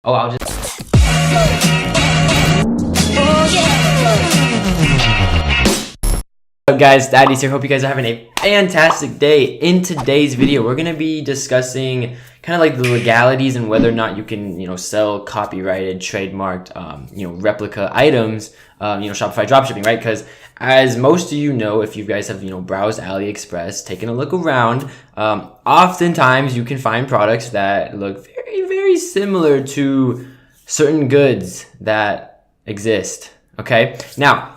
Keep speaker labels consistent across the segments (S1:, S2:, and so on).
S1: Oh, I'll just... What's up guys, Daddy's here. Hope you guys are having a fantastic day. In today's video, we're going to be discussing kind of like the legalities and whether or not you can, sell copyrighted, trademarked, replica items, Shopify dropshipping, right? Because as most of you know, if you guys have, browsed AliExpress, taken a look around, oftentimes you can find products that look very, very similar to certain goods that exist, okay? Now,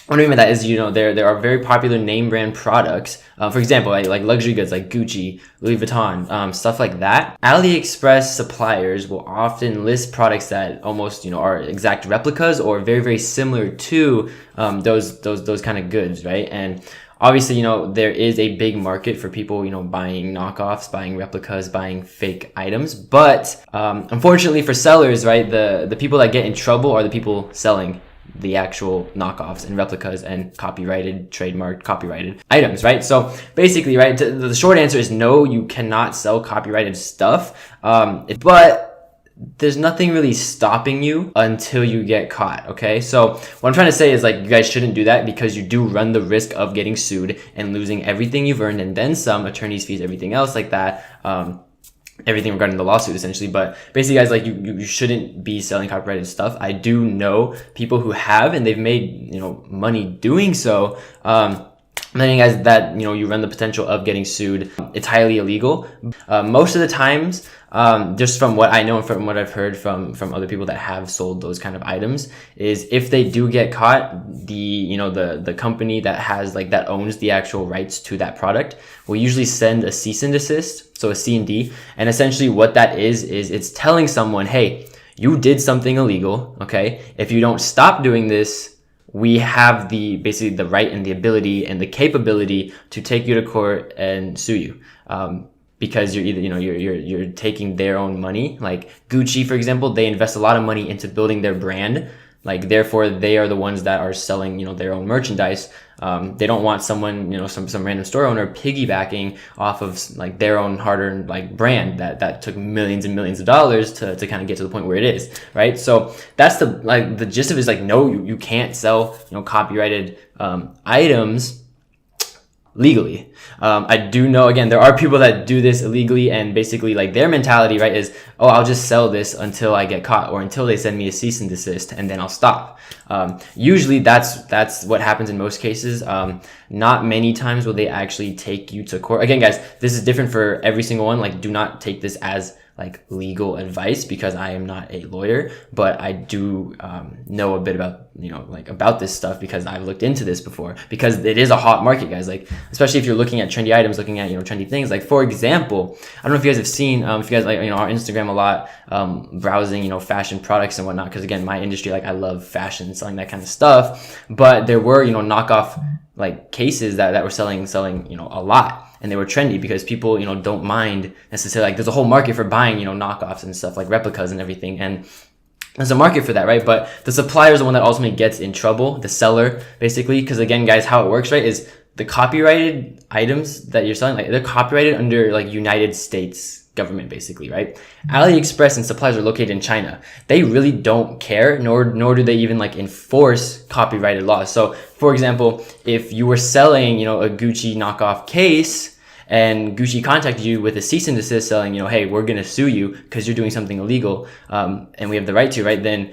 S1: what I mean by that is, there are very popular name brand products. For example, like luxury goods like Gucci, Louis Vuitton, stuff like that. AliExpress suppliers will often list products that almost, are exact replicas or very, very similar to those kind of goods, right? And obviously, there is a big market for people, buying knockoffs, buying replicas, buying fake items. But unfortunately for sellers, right, the people that get in trouble are the people selling the actual knockoffs and replicas and copyrighted, trademarked, copyrighted items, right? So basically, right, the short answer is no, you cannot sell copyrighted stuff. But there's nothing really stopping you until you get caught, okay? So what I'm trying to say is, like, you guys shouldn't do that because you do run the risk of getting sued and losing everything you've earned and then some, attorney's fees, everything else like that. Everything regarding the lawsuit essentially. But basically, guys, like, you shouldn't be selling copyrighted stuff. I do know people who have, and they've made, money doing so. I'm letting you guys that, you run the potential of getting sued. It's highly illegal. Most of the times, just from what I know and from what I've heard from other people that have sold those kind of items, is if they do get caught, the company that has, like, that owns the actual rights to that product will usually send a cease and desist, so a C&D. And essentially what that is it's telling someone, hey, you did something illegal, okay? If you don't stop doing this, we have basically the right and the ability and the capability to take you to court and sue you. Because you're either, you're taking their own money. Like Gucci, for example, they invest a lot of money into building their brand. Like, therefore, they are the ones that are selling, their own merchandise. They don't want someone, some random store owner piggybacking off of, like, their own hard-earned, like, brand that took millions and millions of dollars to kind of get to the point where it is, right? So that's the gist of it is, like, no, you can't sell, copyrighted items legally. I do know, again, there are people that do this illegally, and basically, like, their mentality, right, is, oh, I'll just sell this until I get caught or until they send me a cease and desist, and then I'll stop. Usually that's what happens in most cases. Not many times will they actually take you to court. Again, guys, this is different for every single one. Like, do not take this as, like, legal advice, because I am not a lawyer, but I do know a bit about, about this stuff because I've looked into this before, because it is a hot market, guys. Like, especially if you're looking at trendy items, looking at, trendy things. Like, for example, I don't know if you guys have seen, if you guys, like, our Instagram a lot, browsing, fashion products and whatnot, because again, my industry, like, I love fashion, selling that kind of stuff. But there were, knockoff, like, cases that were selling, a lot. And they were trendy because people, don't mind necessarily. Like, there's a whole market for buying, knockoffs and stuff, like replicas and everything. And there's a market for that, right? But the supplier is the one that ultimately gets in trouble, the seller, basically. Because again, guys, how it works, right, is the copyrighted items that you're selling, like, they're copyrighted under, like, United States government, basically, right? AliExpress and suppliers are located in China. They really don't care, nor do they even, like, enforce copyrighted laws. So, for example, if you were selling, a Gucci knockoff case, and Gucci contacted you with a cease and desist selling, hey, we're gonna sue you because you're doing something illegal, and we have the right to, right? Then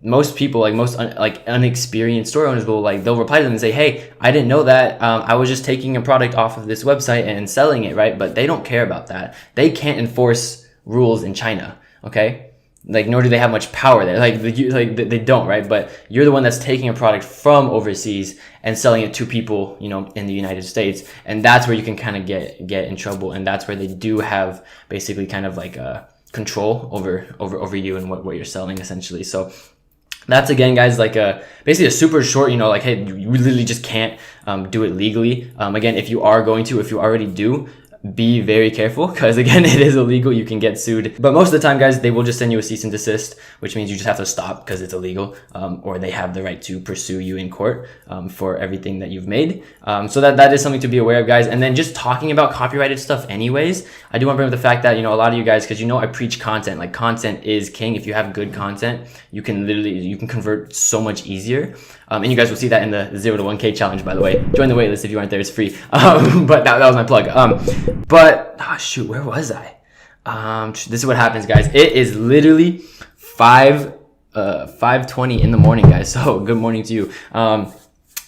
S1: most people, like, unexperienced store owners will, like, they'll reply to them and say, hey, I didn't know that. I was just taking a product off of this website and selling it, right? But they don't care about that. They can't enforce rules in China, okay? Like, nor do they have much power there. Like, they don't, right? But you're the one that's taking a product from overseas and selling it to people, in the United States. And that's where you can kind of get in trouble. And that's where they do have basically kind of like control over you and what you're selling, essentially. So that's, again, guys, like basically a super short, like, hey, you literally just can't do it legally. Again, if you already do, be very careful, because again, it is illegal. You can get sued. But most of the time, guys, they will just send you a cease and desist, which means you just have to stop because it's illegal, or they have the right to pursue you in court for everything that you've made. So that is something to be aware of, guys. And then just talking about copyrighted stuff anyways, I do want to bring up the fact that, you know, a lot of you guys, because you know I preach content. Like, content is king. If you have good content, you can convert so much easier. And you guys will see that in the 0 to 1K challenge, by the way. Join the waitlist if you aren't there, it's free. But that was my plug. But shoot, where was I? This is what happens, guys. It is literally 5:20 in the morning, guys. So good morning to you.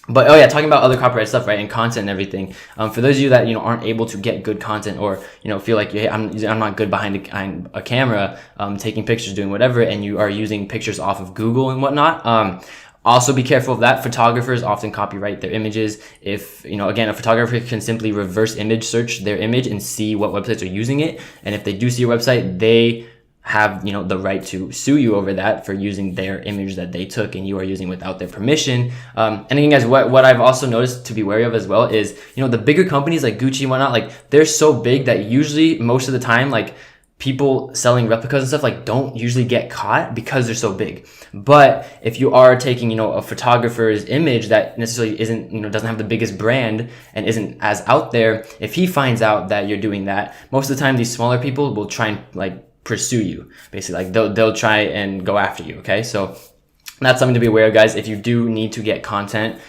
S1: But oh yeah, talking about other copyright stuff, right, and content and everything. For those of you that, you know, aren't able to get good content, or, you know, feel like, hey, I'm not good behind a camera, taking pictures, doing whatever, and you are using pictures off of Google and whatnot. Also be careful of that. Photographers often copyright their images. If, you know, again, a photographer can simply reverse image search their image and see what websites are using it. And if they do see your website, they have, you know, the right to sue you over that for using their image that they took and you are using without their permission. And again, guys, what I've also noticed to be wary of as well is, you know, the bigger companies like Gucci and whatnot, like, they're so big that usually most of the time, like, people selling replicas and stuff, like, don't usually get caught because they're so big. But if you are taking, you know, a photographer's image that necessarily isn't, you know, doesn't have the biggest brand and isn't as out there, if he finds out that you're doing that, most of the time these smaller people will try and, like, pursue you. Basically, like, they'll try and go after you. Okay, so that's something to be aware of, guys. If you do need to get content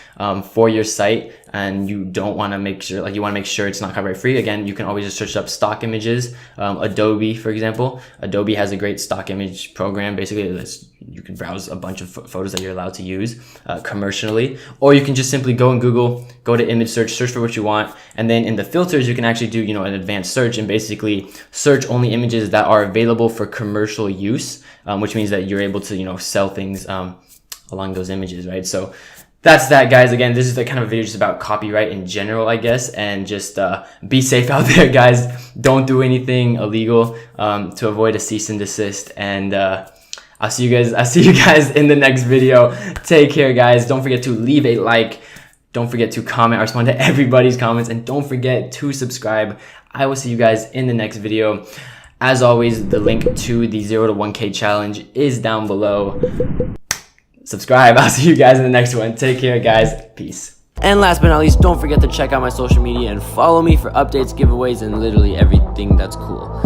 S1: for your site and you don't want to make sure, like, you want to make sure it's not copyright free, again, you can always just search up stock images. Adobe, for example, Adobe has a great stock image program. Basically, you can browse a bunch of photos that you're allowed to use commercially, or you can just simply go in Google, go to image search for what you want, and then in the filters you can actually do, you know, an advanced search and basically search only images that are available for commercial use, which means that you're able to, you know, sell things along those images, right? So that's that, guys. Again, this is the kind of video just about copyright in general, I guess, and just be safe out there, guys. Don't do anything illegal to avoid a cease and desist. And I'll see you guys in the next video. Take care, guys. Don't forget to leave a like. Don't forget to comment. I respond to everybody's comments, and don't forget to subscribe. I will see you guys in the next video. As always, the link to the 0 to 1K challenge is down below. Subscribe. I'll see you guys in the next one. Take care, guys. Peace. And last but not least, don't forget to check out my social media and follow me for updates, giveaways, and literally everything that's cool.